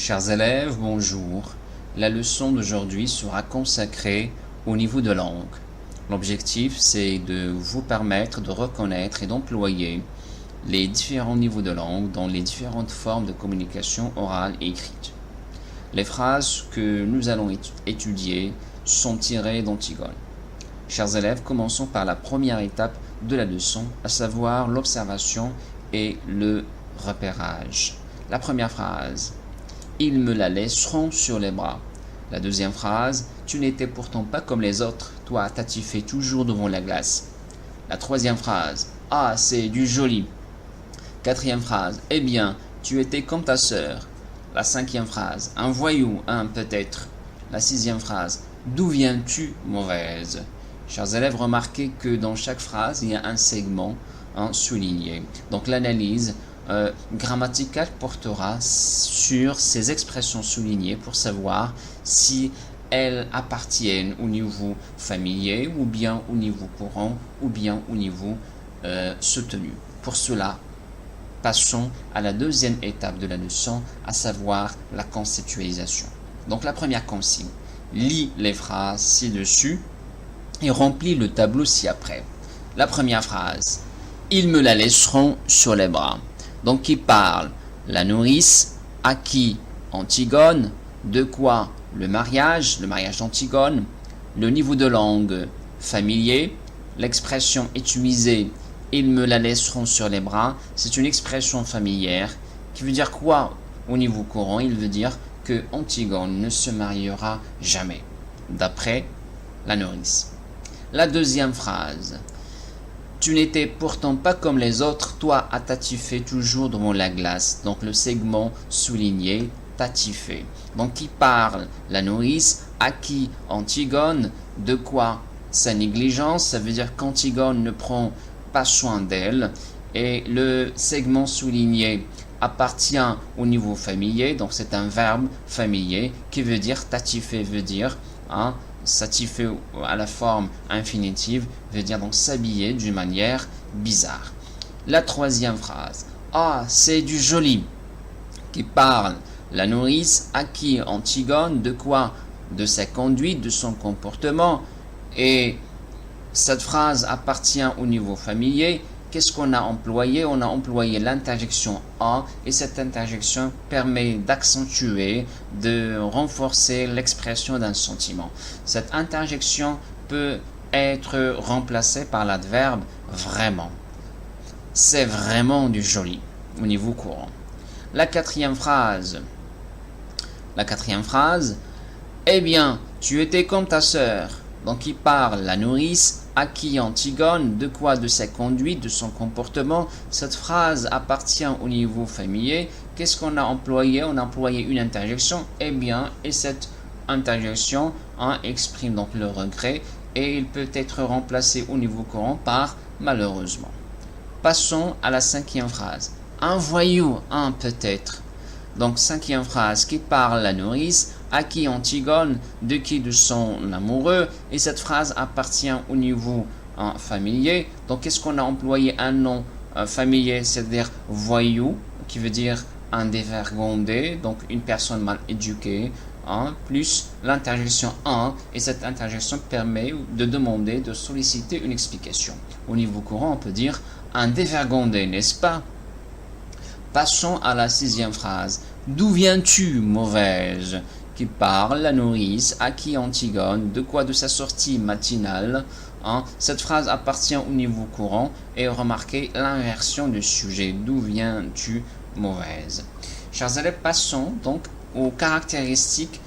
Chers élèves, bonjour. La leçon d'aujourd'hui sera consacrée au niveau de langue. L'objectif, c'est de vous permettre de reconnaître et d'employer les différents niveaux de langue dans les différentes formes de communication orale et écrite. Les phrases que nous allons étudier sont tirées d'Antigone. Chers élèves, commençons par la première étape de la leçon, à savoir l'observation et le repérage. La première phrase. Ils me la laisseront sur les bras. La deuxième phrase, tu n'étais pourtant pas comme les autres, toi t'attifais toujours devant la glace. La troisième phrase, ah c'est du joli. Quatrième phrase, eh bien, tu étais comme ta sœur. La cinquième phrase, un voyou, un peut-être. La sixième phrase, d'où viens-tu, mauvaise? Chers élèves, remarquez que dans chaque phrase, il y a un segment souligné. Donc l'analyse grammaticale portera sur ces expressions soulignées pour savoir si elles appartiennent au niveau familier ou bien au niveau courant ou bien au niveau soutenu. Pour cela, passons à la deuxième étape de la leçon, à savoir la conceptualisation. Donc la première consigne, lis les phrases ci-dessus et remplis le tableau ci-après. La première phrase, ils me la laisseront sur les bras. Donc qui parle? La nourrice, à qui? Antigone, de quoi? Le mariage d'Antigone, le niveau de langue familier, l'expression utilisée, ils me la laisseront sur les bras, c'est une expression familière qui veut dire quoi au niveau courant? Il veut dire que Antigone ne se mariera jamais, d'après la nourrice. La deuxième phrase. Tu n'étais pourtant pas comme les autres, toi à t'attiffer toujours devant la glace. Donc le segment souligné, t'attiffer. Donc qui parle? La nourrice, à qui? Antigone, de quoi? Sa négligence, ça veut dire qu'Antigone ne prend pas soin d'elle. Et le segment souligné appartient au niveau familier, donc c'est un verbe familier qui veut dire t'attiffer, veut dire s'attiffer à la forme infinitive, veut dire donc s'habiller d'une manière bizarre. La troisième phrase, ah c'est du joli, qui parle la nourrice, à qui? Antigone, de quoi? De sa conduite, de son comportement. Et cette phrase appartient au niveau familier. Qu'est-ce qu'on a employé? On a employé l'interjection a et cette interjection permet d'accentuer, de renforcer l'expression d'un sentiment. Cette interjection peut être remplacée par l'adverbe vraiment. C'est vraiment du joli au niveau courant. La quatrième phrase. Eh bien, tu étais comme ta sœur. Donc il parle la nourrice, à qui? Antigone, de quoi? De sa conduite, de son comportement. Cette phrase appartient au niveau familier. Qu'est-ce qu'on a employé? On a employé une interjection, eh bien, et cette interjection exprime donc le regret et il peut être remplacé au niveau courant par malheureusement. Passons à la cinquième phrase. Un voyou, peut-être. Donc cinquième phrase, qui parle la nourrice, à qui? Antigone, de qui? De son amoureux, et cette phrase appartient au niveau familier. Donc qu'est-ce qu'on a employé? Un nom familier, c'est-à-dire voyou, qui veut dire un dévergondé, donc une personne mal éduquée, plus l'interjection un, et cette interjection permet de demander, de solliciter une explication. Au niveau courant, on peut dire un dévergondé, n'est-ce pas? Passons à la sixième phrase. D'où viens-tu, mauvaise? Qui parle la nourrice, à qui? Antigone, de quoi? De sa sortie matinale. Cette phrase appartient au niveau courant et remarquez l'inversion du sujet. D'où viens-tu, mauvaise? Chers élèves, passons donc aux caractéristiques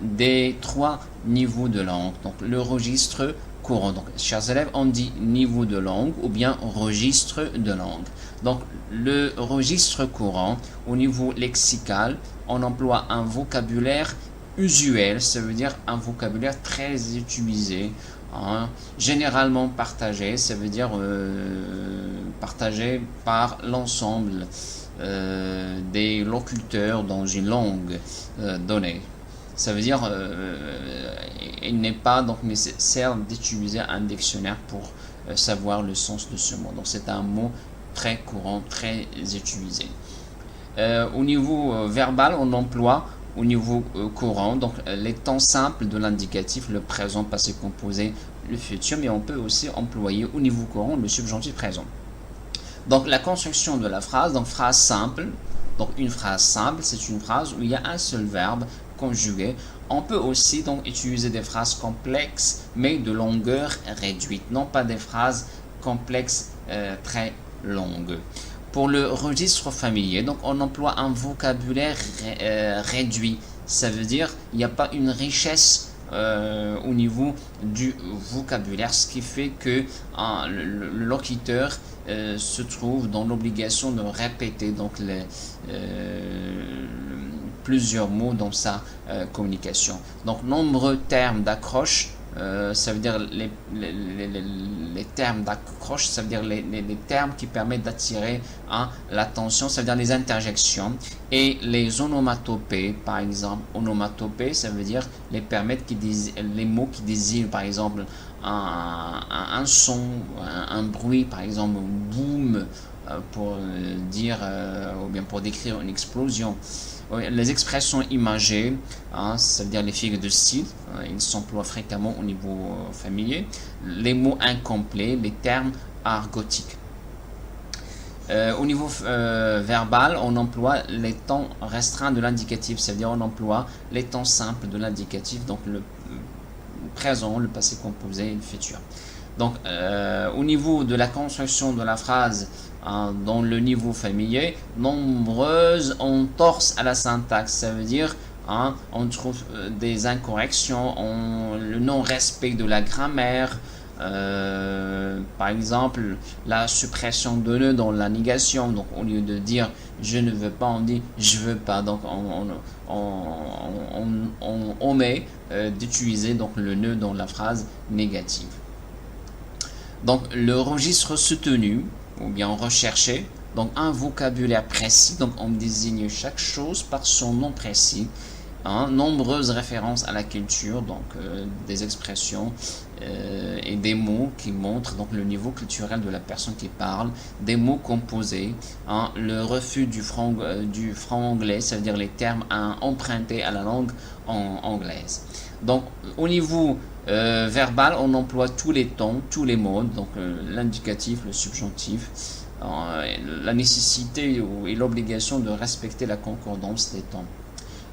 des trois niveaux de langue. Donc le registre courant. Donc, chers élèves, on dit niveau de langue ou bien registre de langue. Donc, le registre courant, au niveau lexical, on emploie un vocabulaire usuel, ça veut dire un vocabulaire très utilisé, généralement partagé, ça veut dire partagé par l'ensemble des locuteurs dans une langue donnée. Ça veut dire il n'est pas donc nécessaire d'utiliser un dictionnaire pour savoir le sens de ce mot. Donc c'est un mot très courant, très utilisé. Au niveau verbal, on emploie au niveau courant, donc les temps simples de l'indicatif, le présent, passé composé, le futur, mais on peut aussi employer au niveau courant le subjonctif présent. Donc la construction de la phrase, donc phrase simple, donc une phrase simple, c'est une phrase où il y a un seul verbe conjugué. On peut aussi donc utiliser des phrases complexes, mais de longueur réduite, non pas des phrases complexes très longues. Pour le registre familier, donc on emploie un vocabulaire réduit. Ça veut dire qu'il n'y a pas une richesse au niveau du vocabulaire, ce qui fait que le locuteur se trouve dans l'obligation de répéter donc plusieurs mots dans sa communication. Donc nombreux termes d'accroche, ça veut dire les termes d'accroche, ça veut dire les termes qui permettent d'attirer l'attention, ça veut dire les interjections. Et les onomatopées, par exemple, onomatopées, ça veut dire les mots qui désignent, par exemple, un son, un bruit, par exemple, boom, pour dire, ou bien pour décrire une explosion. Les expressions imagées, ça veut dire les figures de style, ils s'emploient fréquemment au niveau familier. Les mots incomplets, les termes argotiques. Au niveau verbal, on emploie les temps restreints de l'indicatif, ça veut dire on emploie les temps simples de l'indicatif, donc le présent, le passé composé et le futur. Donc, au niveau de la construction de la phrase, dans le niveau familier, nombreuses entorses à la syntaxe, ça veut dire on trouve des incorrections, le non-respect de la grammaire, par exemple la suppression de nœud dans la négation, donc au lieu de dire je ne veux pas, on dit je veux pas, donc on omet d'utiliser donc le nœud dans la phrase négative. Donc le registre soutenu ou bien recherché, donc un vocabulaire précis, donc on désigne chaque chose par son nom précis. Nombreuses références à la culture, donc des expressions et des mots qui montrent donc le niveau culturel de la personne qui parle, des mots composés, le refus du franc anglais, ça veut dire les termes empruntés à la langue anglaise. Donc au niveau verbal, on emploie tous les temps, tous les modes, donc l'indicatif, le subjonctif, la nécessité et l'obligation de respecter la concordance des temps.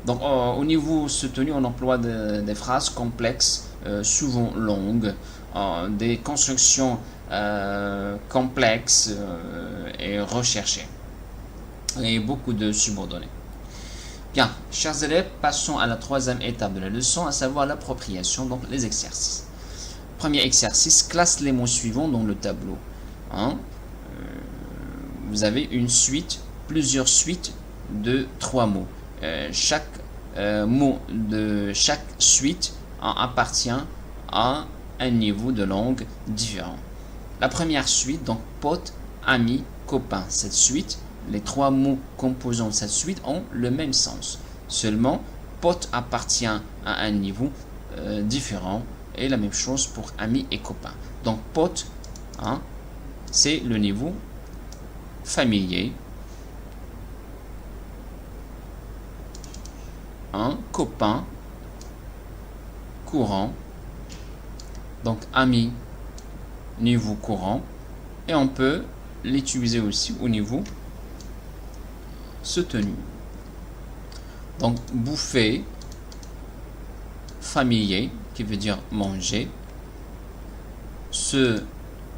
Donc au niveau soutenu, on emploie des phrases complexes, souvent longues, des constructions complexes et recherchées, et beaucoup de subordonnées. Bien, chers élèves, passons à la troisième étape de la leçon, à savoir l'appropriation, donc les exercices. Premier exercice, classe les mots suivants dans le tableau. Vous avez une suite, plusieurs suites de 3 mots. Chaque mot de chaque suite appartient à un niveau de langue différent. La première suite, donc pote, ami, copain. Cette suite, les 3 mots composant cette suite ont le même sens. Seulement, pote appartient à un niveau différent et la même chose pour ami et copain. Donc pote, c'est le niveau familier. Copain, courant, donc ami, niveau courant, et on peut l'utiliser aussi au niveau soutenu. Donc bouffer, familier, qui veut dire manger, se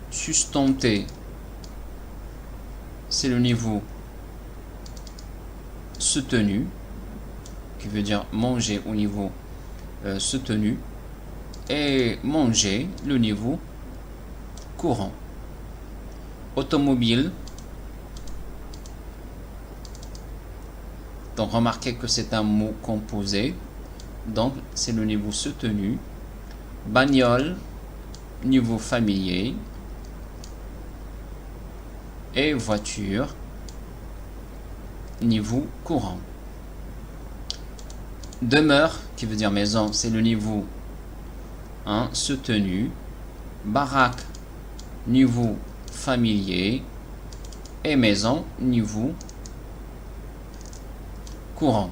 sustenter, c'est le niveau soutenu, qui veut dire manger au niveau soutenu, et manger le niveau courant. Automobile, donc remarquez que c'est un mot composé, donc c'est le niveau soutenu. Bagnole, niveau familier, et voiture, niveau courant. Demeure, qui veut dire maison, c'est le niveau soutenu. Baraque, niveau familier. Et maison, niveau courant.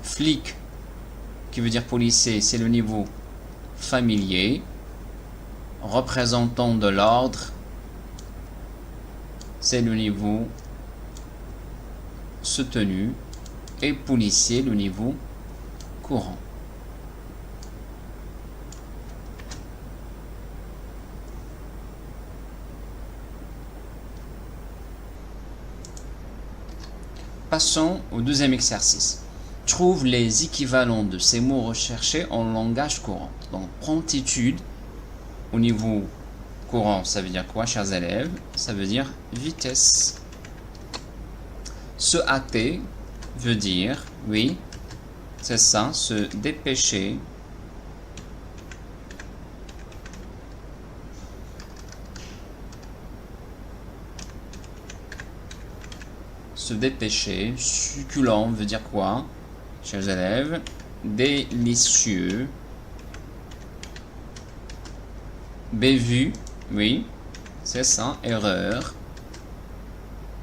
Flic, qui veut dire policier, c'est le niveau familier. Représentant de l'ordre, c'est le niveau soutenu. Et policier, le niveau courant. Passons au deuxième exercice. Trouve les équivalents de ces mots recherchés en langage courant. Donc, promptitude, au niveau courant, ça veut dire quoi, chers élèves? Ça veut dire vitesse. Se hâter veut dire, oui, c'est ça, se dépêcher. Se dépêcher. Succulent veut dire quoi, chers élèves? Délicieux. Bévu, oui, c'est ça, erreur.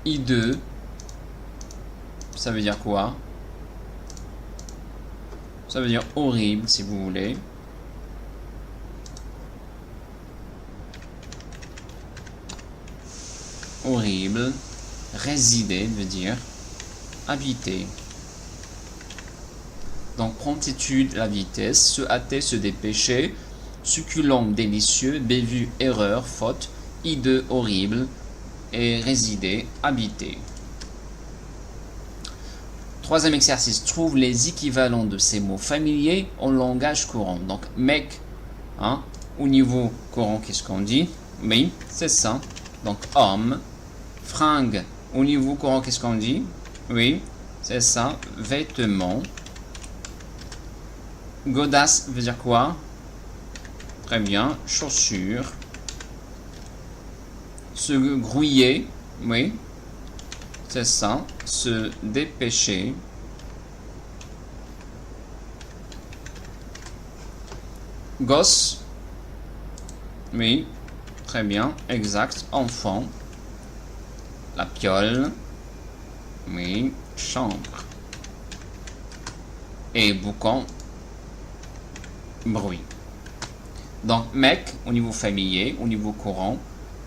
Hideux, ça veut dire quoi? Ça veut dire horrible, si vous voulez. Horrible. Résider veut dire habiter. Donc, promptitude, la vitesse. Se hâter, se dépêcher. Succulent, délicieux. Bévu, erreur, faute. Hideux, horrible. Et résider, habiter. Troisième exercice. Trouve les équivalents de ces mots familiers en langage courant. Donc, mec, hein, au niveau courant, qu'est-ce qu'on dit? Oui, c'est ça. Donc, homme. Fringue, au niveau courant, qu'est-ce qu'on dit? Oui, c'est ça. Vêtements. Godasse veut dire quoi? Très bien. Chaussures. Se grouiller. Oui, c'est ça. Se dépêcher. Gosse. Oui, très bien. Exact. Enfant. La piole. Oui, chambre. Et boucan. Bruit. Donc, mec, au niveau familier, au niveau courant.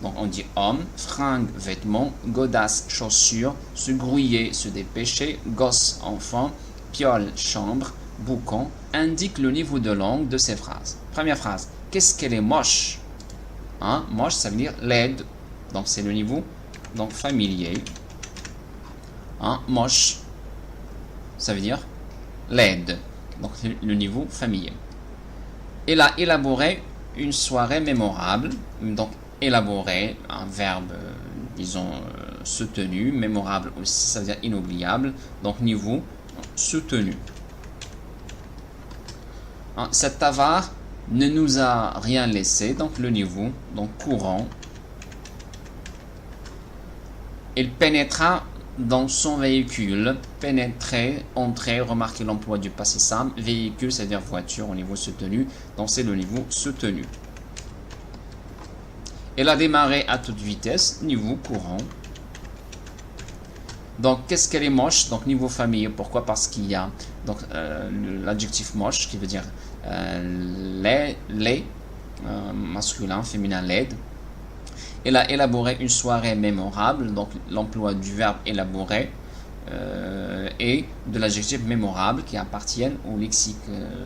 Donc, on dit homme, fringue, vêtements, godasse, chaussures, se grouiller, se dépêcher, gosse, enfant, piole, chambre, boucan, indique le niveau de langue de ces phrases. Première phrase, qu'est-ce qu'elle est moche? Hein? Moche, ça veut dire laide. Donc, c'est le niveau donc, familier. Hein? Moche, ça veut dire laide. Donc, c'est le niveau familier. Elle a élaboré une soirée mémorable. Donc, élaborer, un verbe, disons, soutenu. Mémorable aussi, ça veut dire inoubliable. Donc, niveau soutenu. Hein, cet avare ne nous a rien laissé. Donc, le niveau, donc courant. Il pénétra dans son véhicule. Pénétrer, entrer, remarquez l'emploi du passé simple. Véhicule, c'est-à-dire voiture au niveau soutenu. Donc, c'est le niveau soutenu. Elle a démarré à toute vitesse, niveau courant. Donc, qu'est-ce qu'elle est moche? Donc, niveau familier. Pourquoi? Parce qu'il y a donc l'adjectif moche qui veut dire laid, masculin, féminin, laide. Elle a élaboré une soirée mémorable. Donc, l'emploi du verbe élaborer et de l'adjectif mémorable qui appartiennent au lexique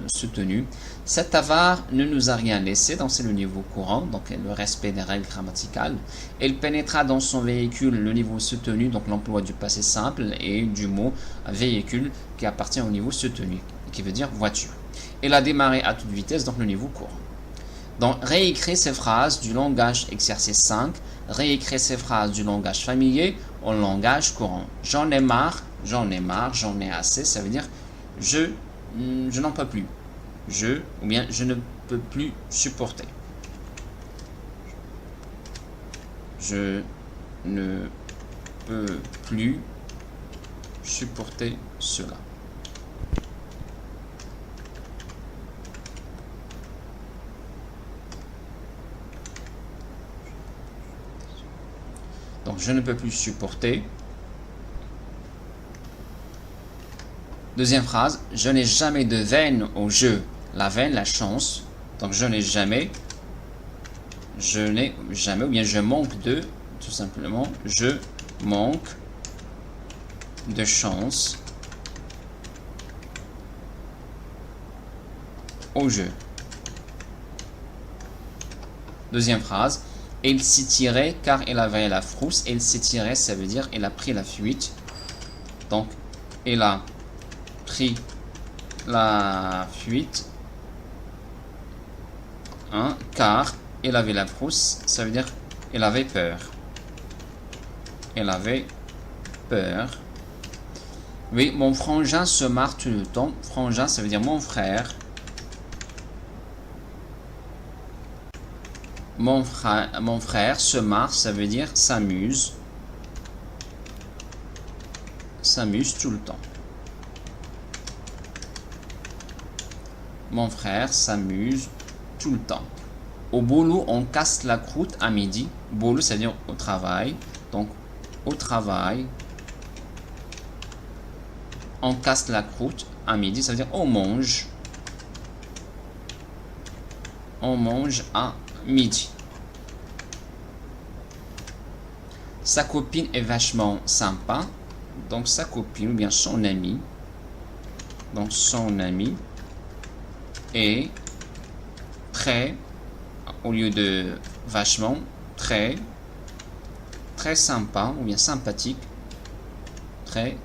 soutenu. Cet avare ne nous a rien laissé, donc c'est le niveau courant, donc le respect des règles grammaticales. Elle pénétra dans son véhicule, le niveau soutenu, donc l'emploi du passé simple et du mot véhicule qui appartient au niveau soutenu, qui veut dire voiture. Elle a démarré à toute vitesse, donc le niveau courant. Donc, réécrire ces phrases du langage exercice 5, réécrire ces phrases du langage familier en langage courant. J'en ai marre, j'en ai assez, ça veut dire je n'en peux plus. Ou bien je ne peux plus supporter. Je ne peux plus supporter cela. Donc, je ne peux plus supporter. Deuxième phrase, je n'ai jamais de veine au jeu. La veine, la chance. Donc je n'ai jamais, ou bien je manque de, tout simplement, je manque de chance au jeu. Deuxième phrase, il s'y tirait car il avait la frousse. Il s'y tirait, ça veut dire il a pris la fuite. Donc, il a pris la fuite, hein, car il avait la frousse, ça veut dire il avait peur. Il avait peur. Oui, mon frangin se marre tout le temps. Frangin, ça veut dire mon frère. Mon frère se marre, ça veut dire s'amuse. S'amuse tout le temps. Mon frère s'amuse tout le temps. Au boulot, on casse la croûte à midi. Boulot, ça veut dire au travail. Donc, au travail, on casse la croûte à midi. Ça veut dire on mange. On mange à midi. Sa copine est vachement sympa. Donc, sa copine ou bien son ami. Donc, son ami est très, au lieu de vachement, très sympa ou bien sympathique. Très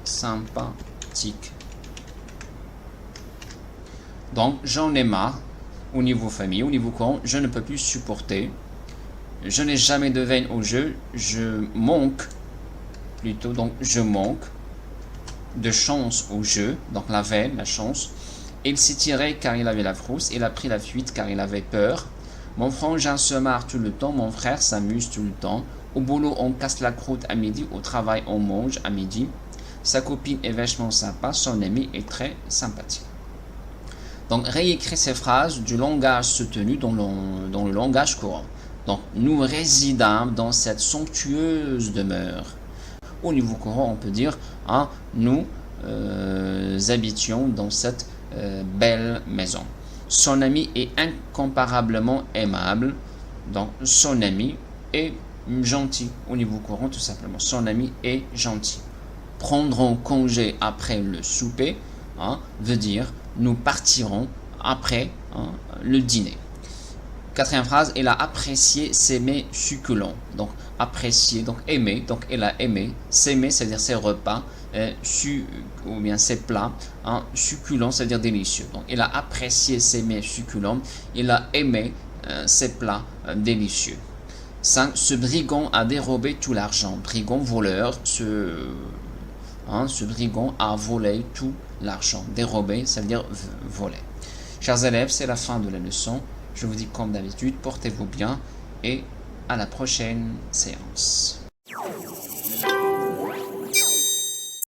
sympathique. Donc, j'en ai marre au niveau famille, au niveau courant, je ne peux plus supporter. Je n'ai jamais de veine au jeu, je manque, plutôt, donc je manque de chance au jeu, donc la veine, la chance. Il s'y tirait car il avait la frousse, il a pris la fuite car il avait peur. Mon frangin se marre tout le temps, mon frère s'amuse tout le temps. Au boulot, on casse la croûte à midi, au travail, on mange à midi. Sa copine est vachement sympa, son ami est très sympathique. Donc, réécrire ces phrases du langage soutenu dans le langage courant. Donc, nous résidons dans cette somptueuse demeure. Au niveau courant, on peut dire, hein, nous habitions dans cette belle maison. Son ami est incomparablement aimable. Donc, son ami est gentil. Au niveau courant, tout simplement. Son ami est gentil. Prendrons congé après le souper, hein, veut dire nous partirons après, hein, le dîner. Quatrième phrase, elle a apprécié ses mets succulents. Donc, apprécier, donc aimer, donc elle a aimé. S'aimer, c'est-à-dire ses repas, ou bien ses plats, hein, succulents, c'est-à-dire délicieux. Donc, elle a apprécié ses mets succulents, elle a aimé ses plats délicieux. 5. Ce brigand a dérobé tout l'argent. Brigand, voleur, ce brigand a volé tout l'argent. Dérober, ça veut dire voler. Chers élèves, c'est la fin de la leçon. Je vous dis comme d'habitude, portez-vous bien et à la prochaine séance.